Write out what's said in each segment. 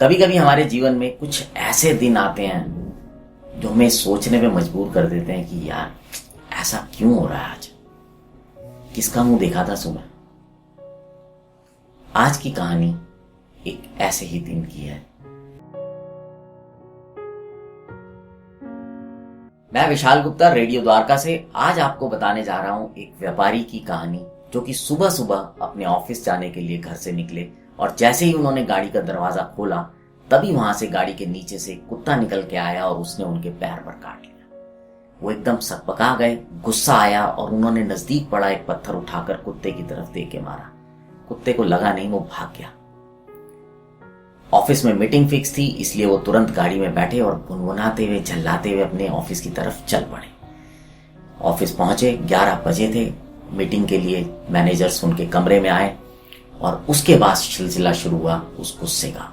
कभी कभी हमारे जीवन में कुछ ऐसे दिन आते हैं जो हमें सोचने पे मजबूर कर देते हैं कि यार ऐसा क्यों हो रहा है आज, किसका मुंह देखा था सुबह। आज की कहानी एक ऐसे ही दिन की है। मैं विशाल गुप्ता रेडियो द्वारका से आज आपको बताने जा रहा हूं एक व्यापारी की कहानी जो कि सुबह सुबह अपने ऑफिस जाने के लिए घर से निकले और जैसे ही उन्होंने गाड़ी का दरवाजा खोला तभी वहां से गाड़ी के नीचे से कुत्ता निकल के आया और उसने उनके पैर पर काट लिया। वो एकदम सकपका गए, गुस्सा आया और उन्होंने नजदीक पड़ा एक पत्थर उठाकर कुत्ते की तरफ दे के मारा। कुत्ते को लगा नहीं, वो भाग गया। ऑफिस में मीटिंग फिक्स थी, इसलिए वो तुरंत गाड़ी में बैठे और गुनगुनाते हुए झल्लाते हुए अपने ऑफिस की तरफ चल पड़े। ऑफिस पहुंचे, 11 बजे थे। मीटिंग के लिए मैनेजर्स उनके कमरे में आए और उसके बाद सिलसिला शुरू हुआ उस गुस्से का।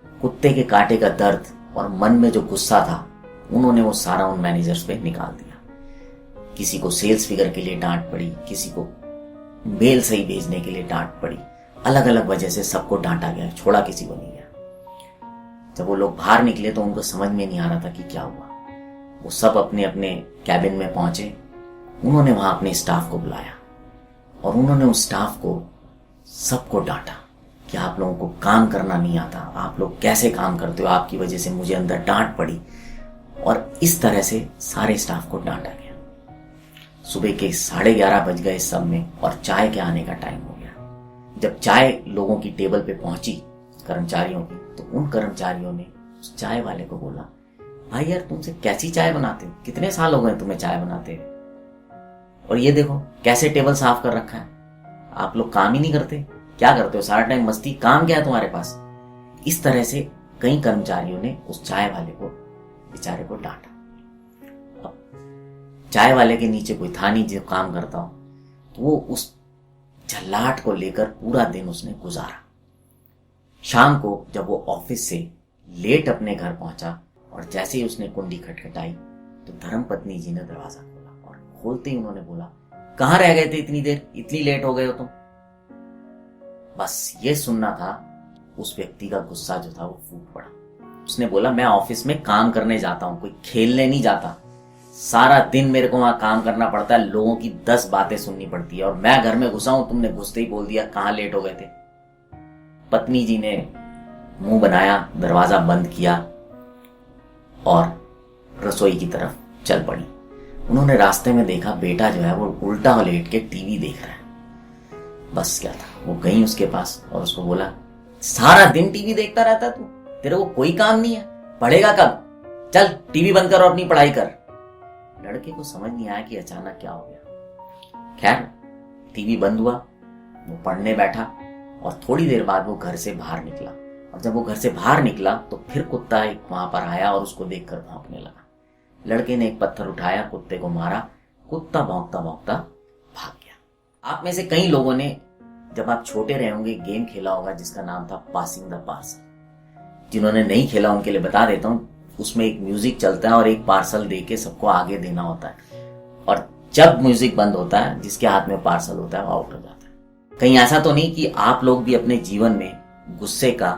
कुत्ते के काटे का दर्द और मन में जो गुस्सा था उन्होंने वो सारा उन मैनेजर्स पे निकाल दिया। किसी को सेल्स फिगर के लिए डांट पड़ी, किसी को मेल सही भेजने के लिए डांट पड़ी। अलग अलग वजह से सबको डांटा गया, छोड़ा किसी को नहीं गया। जब वो लोग बाहर निकले तो उनको समझ में नहीं आ रहा था कि क्या हुआ। वो सब अपने अपने कैबिन में पहुंचे। उन्होंने वहां अपने स्टाफ को बुलाया और उन्होंने उस स्टाफ को सबको डांटा कि आप लोगों को काम करना नहीं आता, आप लोग कैसे काम करते हो, आपकी वजह से मुझे अंदर डांट पड़ी। और इस तरह से सारे स्टाफ को डांटा गया। सुबह के 11:30 बज गए सब में और चाय के आने का टाइम हो गया। जब चाय लोगों की टेबल पे पहुंची कर्मचारियों की, तो उन कर्मचारियों ने उस चाय वाले को बोला, भाई यार तुमसे कैसी चाय बनाते हो, कितने साल हो गए तुम्हें चाय बनाते हुए, और ये देखो कैसे टेबल साफ कर रखा है, आप लोग काम ही नहीं करते, क्या करते हो सारा टाइम मस्ती, काम क्या है तुम्हारे पास। इस तरह से कई कर्मचारियों ने उस चाय वाले को बेचारे को डांटा। अब चाय वाले के नीचे कोई था नहीं जो काम करता हो, तो वो उस झल्लाहट को लेकर पूरा दिन उसने गुजारा। शाम को जब वो ऑफिस से लेट अपने घर पहुंचा और जैसे ही उसने कुंडी खटखटाई तो धर्मपत्नी जी ने दरवाजा खोला और खोलते ही उन्होंने बोला, कहां रह गए थे इतनी देर, इतनी लेट हो गए हो तुम। बस ये सुनना था, उस व्यक्ति का गुस्सा जो था वो फूट पड़ा। उसने बोला, मैं ऑफिस में काम करने जाता हूं, कोई खेलने नहीं जाता। सारा दिन मेरे को वहां काम करना पड़ता है, लोगों की 10 बातें सुननी पड़ती है और मैं घर में घुसा हूं, तुमने घुसते ही बोल दिया कहां लेट हो गए थे। पत्नी जी ने मुंह बनाया, दरवाजा बंद किया और रसोई की तरफ चल पड़ी। उन्होंने रास्ते में देखा बेटा जो है वो उल्टा लेट के टीवी देख रहा है। बस क्या था, वो गई उसके पास और उसको बोला, सारा दिन टीवी देखता रहता तू, तेरे को कोई काम नहीं है, पढ़ेगा कब, चल टीवी बंद कर और अपनी पढ़ाई कर। लड़के को समझ नहीं आया कि अचानक क्या हो गया। खैर टीवी बंद हुआ, वो पढ़ने बैठा और थोड़ी देर बाद वो घर से बाहर निकला। और जब वो घर से बाहर निकला तो फिर कुत्ता एक वहां पर आया और उसको देखकर भौंकने लगा। लड़के ने एक पत्थर उठाया, कुत्ते को मारा, कुत्ता भौंकता भौंकता भाग गया। आप में से कई लोगों ने जब आप छोटे रहे होंगे गेम खेला होगा जिसका नाम था पासिंग द पार्सल। जिन्होंने नहीं खेला उनके लिए बता देता हूं, उसमें एक म्यूजिक चलता है और एक पार्सल दे के सबको आगे देना होता है और जब म्यूजिक बंद होता है जिसके हाथ में पार्सल होता है वो आउट हो जाता है। कहीं ऐसा तो नहीं कि आप लोग भी अपने जीवन में गुस्से का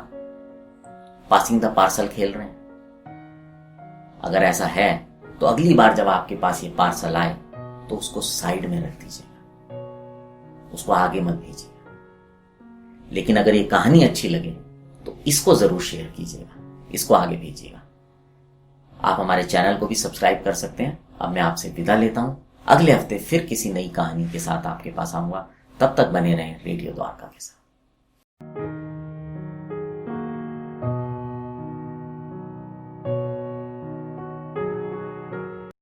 पासिंग द पार्सल खेल रहे हैं? अगर ऐसा है तो अगली बार जब आपके पास ये पार्सल आए तो उसको साइड में रख दीजिएगा, उसको आगे मत भेजिएगा। लेकिन अगर ये कहानी अच्छी लगे तो इसको जरूर शेयर कीजिएगा, इसको आगे भेजिएगा। आप हमारे चैनल को भी सब्सक्राइब कर सकते हैं। अब मैं आपसे विदा लेता हूं, अगले हफ्ते फिर किसी नई कहानी के साथ आपके पास आऊंगा। तब तक बने रहें रेडियो द्वारका के साथ।